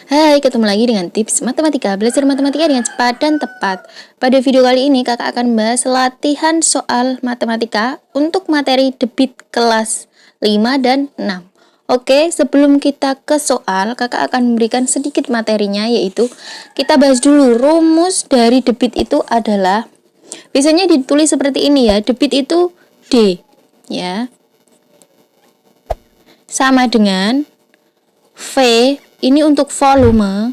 Hai, ketemu lagi dengan tips matematika. Belajar matematika dengan cepat dan tepat. Pada video kali ini kakak akan membahas latihan soal matematika untuk materi debit kelas 5 dan 6. Oke, sebelum kita ke soal, kakak akan memberikan sedikit materinya, yaitu kita bahas dulu rumus dari debit itu adalah, biasanya ditulis seperti ini ya, debit itu D ya, sama dengan V, ini untuk volume,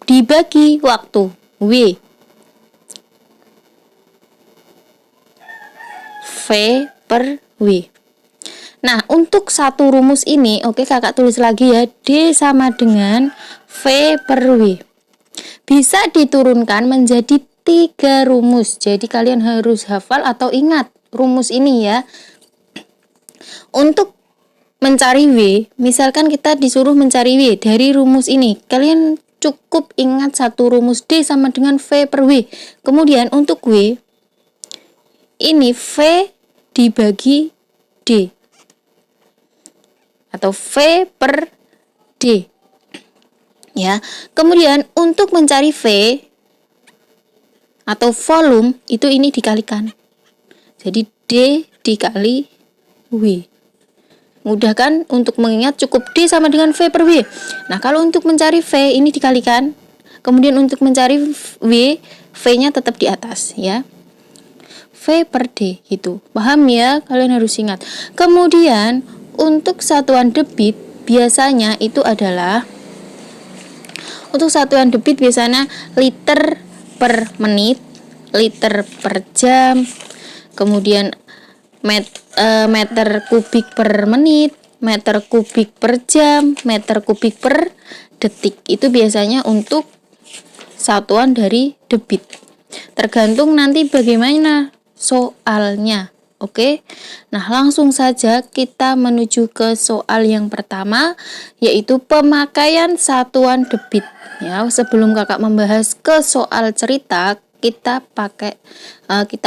dibagi waktu, W. V per W. Nah, untuk satu rumus ini, oke, kakak tulis lagi ya, D sama dengan V per W. Bisa diturunkan menjadi 3 rumus. Jadi kalian harus hafal atau ingat rumus ini ya. Untuk mencari W, misalkan kita disuruh mencari W dari rumus ini, kalian cukup ingat satu rumus D sama dengan V per W. Kemudian untuk W, ini V dibagi D atau V per D ya. Kemudian untuk mencari V atau volume, itu ini dikalikan, jadi D dikali W. Mudah kan untuk mengingat, cukup D sama dengan V per W. Nah, kalau untuk mencari V ini dikalikan, kemudian untuk mencari W, V-nya tetap di atas ya. V per D gitu. Paham ya? Kalian harus ingat. Kemudian untuk satuan debit biasanya itu adalah, untuk satuan debit biasanya liter per menit, liter per jam, kemudian meter kubik per menit, meter kubik per jam, meter kubik per detik. Itu biasanya untuk satuan dari debit. Tergantung nanti bagaimana soalnya. Oke. Nah, langsung saja kita menuju ke soal yang pertama, yaitu pemakaian satuan debit. Ya, sebelum kakak membahas ke soal cerita, kita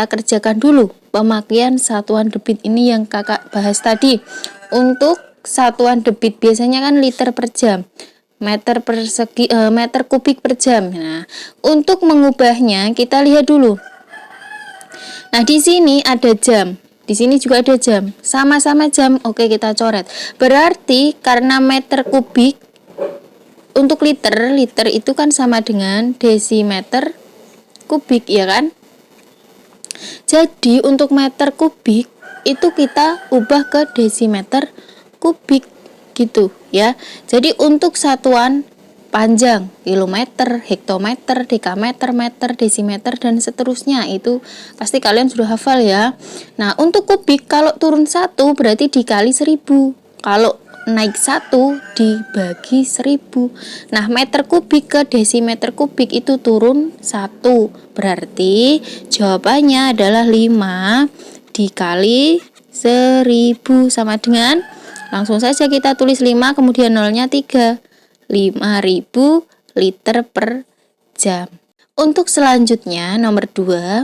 kerjakan dulu pemakaian satuan debit ini yang kakak bahas tadi. Untuk satuan debit biasanya kan liter per jam, meter kubik per jam. Nah, untuk mengubahnya kita lihat dulu. Nah, di sini ada jam, di sini juga ada jam, sama-sama jam. Oke, kita coret. Berarti karena meter kubik untuk liter itu kan sama dengan desimeter kubik ya kan. Jadi untuk meter kubik itu kita ubah ke desimeter kubik gitu ya. Jadi untuk satuan panjang, kilometer, hektometer, dekameter, meter, desimeter, dan seterusnya, itu pasti kalian sudah hafal ya. Nah, untuk kubik kalau turun 1 berarti dikali 1000, kalau naik 1 dibagi 1000. Nah, meter kubik ke desimeter kubik itu turun 1, berarti jawabannya adalah 5 dikali 1000 sama dengan, langsung saja kita tulis 5 kemudian nolnya 3, 5000 liter per jam. Untuk selanjutnya nomor 2,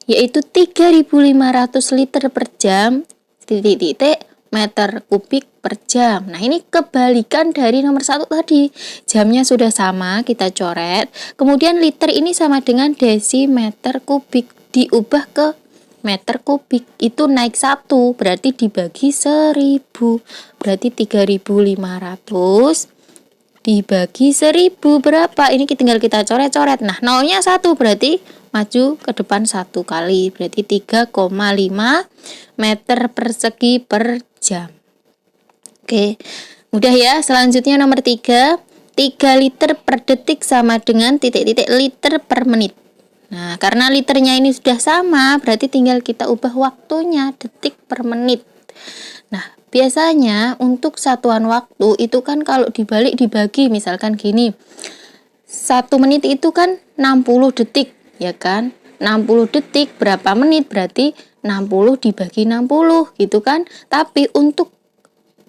yaitu 3500 liter per jam titik-titik meter kubik per jam. Nah, ini kebalikan dari nomor 1 tadi. Jamnya sudah sama, kita coret. Kemudian liter ini sama dengan desimeter kubik, diubah ke meter kubik, itu naik 1 berarti dibagi 1000, berarti 3500 dibagi 1000 berapa? Ini tinggal kita coret-coret. Nah, nolnya 1 berarti maju ke depan 1 kali, berarti 3,5 meter persegi per jam. Oke, mudah ya. Selanjutnya nomor 3, 3 liter per detik sama dengan titik-titik liter per menit. Nah, karena liternya ini sudah sama, berarti tinggal kita ubah waktunya, detik per menit. Nah, biasanya untuk satuan waktu itu kan kalau dibalik dibagi, misalkan gini, 1 menit itu kan 60 detik ya kan. 60 detik berapa menit, berarti 60 dibagi 60 gitu kan. Tapi untuk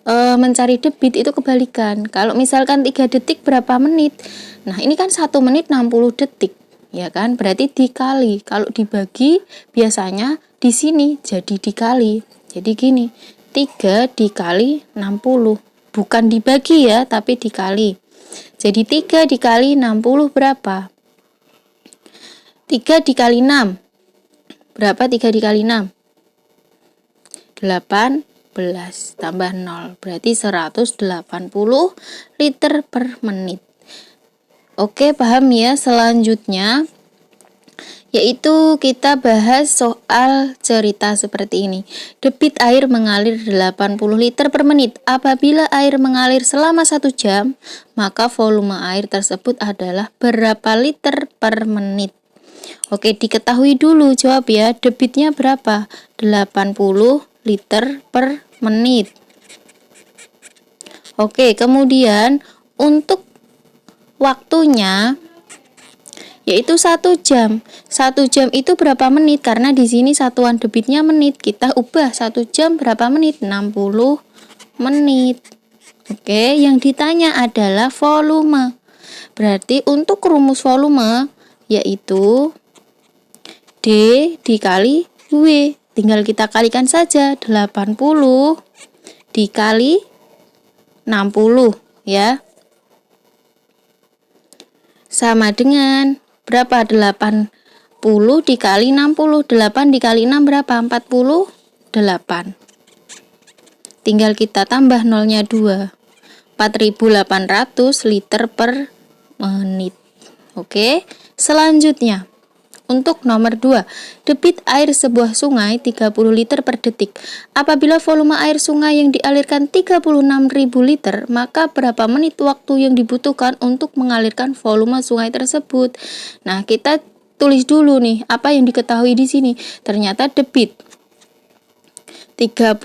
mencari debit itu kebalikan. Kalau misalkan 3 detik berapa menit, nah ini kan 1 menit 60 detik ya kan, berarti dikali. Kalau dibagi biasanya di sini jadi dikali. Jadi gini, 3 dikali 60. bukan dibagi ya, tapi dikali. Jadi 3 dikali 60 berapa? 3 dikali 6. Berapa 3 dikali 6? 18 tambah 0. Berarti 180 liter per menit. Oke, paham ya? Selanjutnya yaitu kita bahas soal cerita seperti ini. Debit air mengalir 80 liter per menit. Apabila air mengalir selama 1 jam, maka volume air tersebut adalah berapa liter per menit? Oke, diketahui dulu jawab ya. Debitnya berapa? 80 liter per menit. Oke, kemudian untuk waktunya yaitu 1 jam. 1 jam itu berapa menit? Karena di sini satuan debitnya menit. Kita ubah 1 jam berapa menit? 60 menit. Oke, yang ditanya adalah volume. Berarti untuk rumus volume yaitu D dikali W. Tinggal kita kalikan saja. 80 dikali 60 ya. Sama dengan berapa? 80 dikali 60. 8 dikali 6 berapa? 48. Tinggal kita tambah nolnya 2. 4.800 liter per menit. Oke, selanjutnya untuk nomor 2, debit air sebuah sungai 30 liter per detik. Apabila volume air sungai yang dialirkan 36.000 liter, maka berapa menit waktu yang dibutuhkan untuk mengalirkan volume sungai tersebut? Nah, kita tulis dulu nih, apa yang diketahui di sini. Ternyata debit 30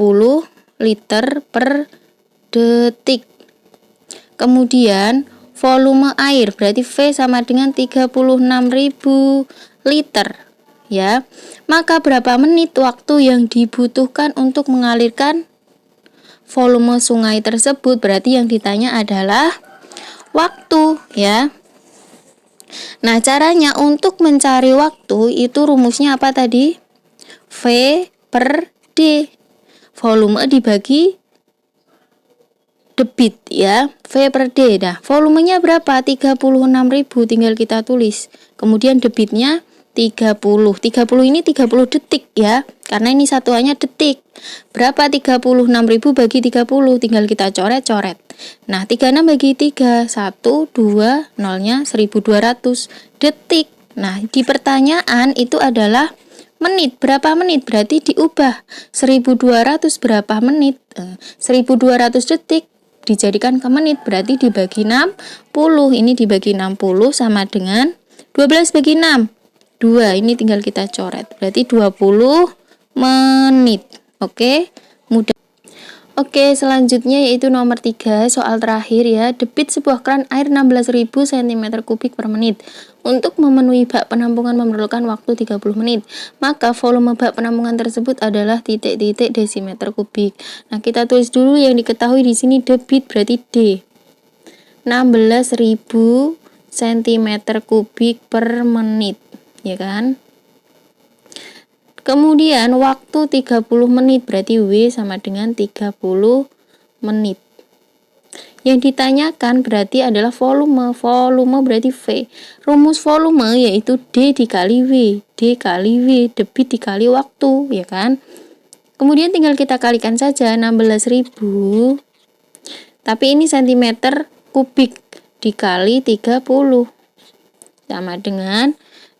liter per detik. Kemudian volume air berarti V sama dengan 36.000 liter ya. Maka berapa menit waktu yang dibutuhkan untuk mengalirkan volume sungai tersebut? Berarti yang ditanya adalah waktu ya. Nah, caranya untuk mencari waktu itu rumusnya apa tadi? V per D. Volume dibagi debit ya. V per D. Nah, volumenya berapa? 36.000, tinggal kita tulis. Kemudian debitnya 30 ini 30 detik ya, karena ini satuannya detik. Berapa 36.000 bagi 30? Tinggal kita coret-coret. Nah, 36 bagi 3, 1, 2, nolnya 1200 detik. Nah, di pertanyaan itu adalah menit. Berapa menit? Berarti diubah 1200 berapa menit? 1200 detik dijadikan ke menit, berarti dibagi 60. Ini dibagi 60 sama dengan 12 bagi 6. 2, ini tinggal kita coret. Berarti 20 menit. Oke, mudah. Oke, selanjutnya yaitu nomor 3, soal terakhir ya. Debit sebuah keran air 16.000 cm3 per menit. Untuk memenuhi bak penampungan memerlukan waktu 30 menit. Maka volume bak penampungan tersebut adalah titik-titik desimeter kubik. Nah, kita tulis dulu yang diketahui di sini debit berarti D. 16.000 cm3 per menit. Ya kan? Kemudian waktu 30 menit berarti W sama dengan 30 menit. Yang ditanyakan berarti adalah volume. Volume berarti V. Rumus volume yaitu D dikali W. D kali W, debit dikali waktu, ya kan? Kemudian tinggal kita kalikan saja 16.000. Tapi ini cm kubik dikali 30. Sama dengan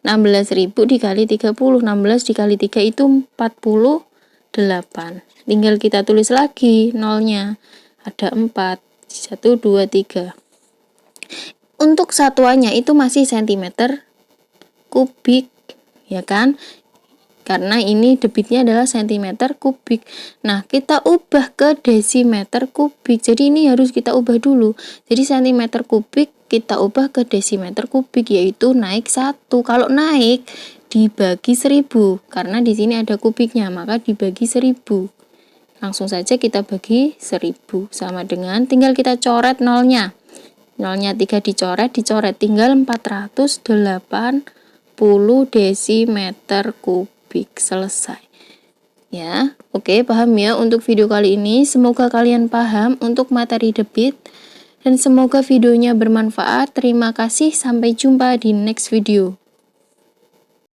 16.000 dikali 30. 16 dikali 3 itu 48. Tinggal kita tulis lagi nolnya. Ada 4. 1, 2, 3. Untuk satuannya itu masih cm kubik. Ya kan? Karena ini debitnya adalah cm kubik. Nah, kita ubah ke desimeter kubik. Jadi ini harus kita ubah dulu. Jadi cm kubik kita ubah ke desimeter kubik, yaitu naik 1. Kalau naik dibagi 1000, karena di sini ada kubiknya, maka dibagi 1000. Langsung saja kita bagi 1000 sama dengan tinggal kita coret nolnya. Nolnya 3 dicoret, tinggal 480 desimeter kubik. Selesai. Ya, oke, paham ya untuk video kali ini. Semoga kalian paham untuk materi debit dan semoga videonya bermanfaat. Terima kasih, sampai jumpa di next video.